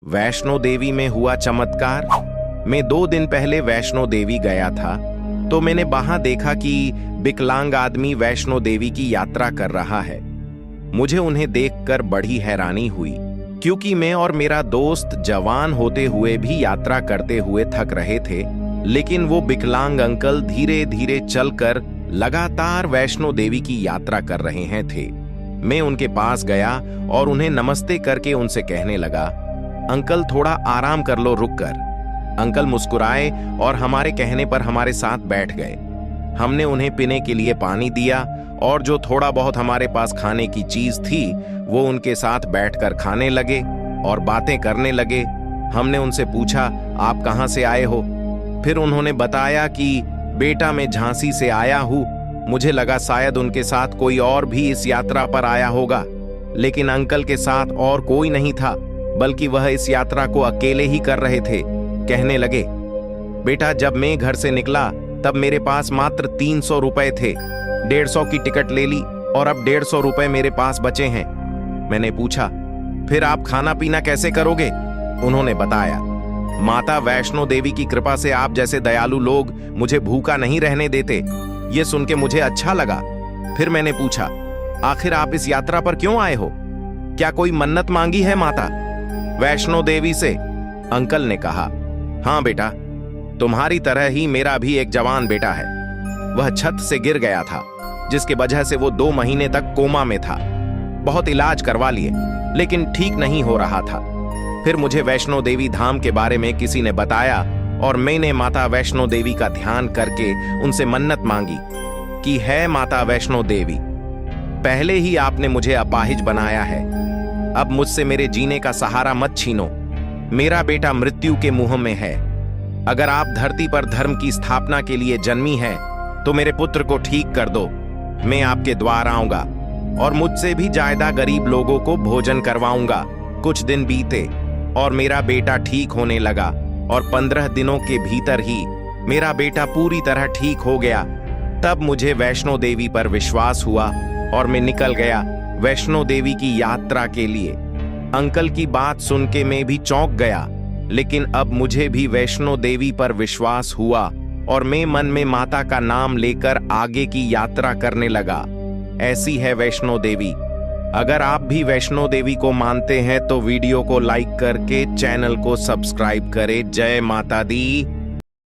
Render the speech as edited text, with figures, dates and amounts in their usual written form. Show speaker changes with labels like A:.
A: वैष्णो देवी में हुआ चमत्कार। मैं 2 दिन पहले वैष्णो देवी गया था, तो मैंने वहां देखा कि विकलांग आदमी वैष्णो देवी की यात्रा कर रहा है। मुझे उन्हें देखकर बड़ी हैरानी हुई, क्योंकि मैं और मेरा दोस्त जवान होते हुए भी यात्रा करते हुए थक रहे थे, लेकिन वो विकलांग अंकल धीरे धीरे चलकर लगातार वैष्णो देवी की यात्रा कर रहे हैं थे। मैं उनके पास गया और उन्हें नमस्ते करके उनसे कहने लगा, अंकल थोड़ा आराम कर लो रुककर। अंकल मुस्कुराए और हमारे कहने पर हमारे साथ बैठ गए। हमने उन्हें पीने के लिए पानी दिया और जो थोड़ा बहुत हमारे पास खाने की चीज थी वो उनके साथ बैठकर खाने लगे और बातें करने लगे। हमने उनसे पूछा, आप कहाँ से आए हो? फिर उन्होंने बताया कि बेटा मैं झांसी से आया हूँ। मुझे लगा शायद उनके साथ कोई और भी इस यात्रा पर आया होगा, लेकिन अंकल के साथ और कोई नहीं था, बल्कि वह इस यात्रा को अकेले ही कर रहे थे। कहने लगे, बेटा जब मैं घर से निकला तब मेरे पास मात्र 300 रुपए थे। 150 की टिकट ले ली और अब 150 रुपए मेरे पास बचे हैं। मैंने पूछा, फिर आप खाना पीना कैसे करोगे? उन्होंने बताया, माता वैष्णो देवी की कृपा से आप जैसे दयालु लोग मुझे भूखा नहीं रहने देते। ये सुन के मुझे अच्छा लगा। फिर मैंने पूछा, आखिर आप इस यात्रा पर क्यों आए हो? क्या कोई मन्नत मांगी है माता वैष्णो देवी से? अंकल ने कहा, हाँ बेटा, तुम्हारी तरह ही मेरा भी एक जवान बेटा है। वह छत से गिर गया था, जिसकी वजह से वो 2 महीने तक कोमा में था। बहुत इलाज करवा लिए, लेकिन ठीक नहीं हो रहा था। फिर मुझे वैष्णो देवी धाम के बारे में किसी ने बताया और मैंने माता वैष्णो देवी का ध्यान करके उनसे मन्नत मांगी कि है माता वैष्णो देवी, पहले ही आपने मुझे अपाहिज बनाया है, अब मुझसे मेरे जीने का सहारा मत छीनो। मेरा बेटा मृत्यु के मुंह में है। अगर आप धरती पर धर्म की स्थापना के लिए जन्मी है तो मेरे पुत्र को ठीक कर दो। मैं आपके द्वार आऊंगा और मुझसे भी ज्यादा गरीब लोगों को भोजन करवाऊंगा। कुछ दिन बीते और मेरा बेटा ठीक होने लगा और 15 दिनों के भीतर ही मेरा बेटा पूरी तरह ठीक हो गया। तब मुझे वैष्णो देवी पर विश्वास हुआ और मैं निकल गया वैष्णो देवी की यात्रा के लिए। अंकल की बात सुन के मैं भी चौंक गया, लेकिन अब मुझे भी वैष्णो देवी पर विश्वास हुआ और मैं मन में माता का नाम लेकर आगे की यात्रा करने लगा। ऐसी है वैष्णो देवी। अगर आप भी वैष्णो देवी को मानते हैं तो वीडियो को लाइक करके चैनल को सब्सक्राइब करें। जय माता दी।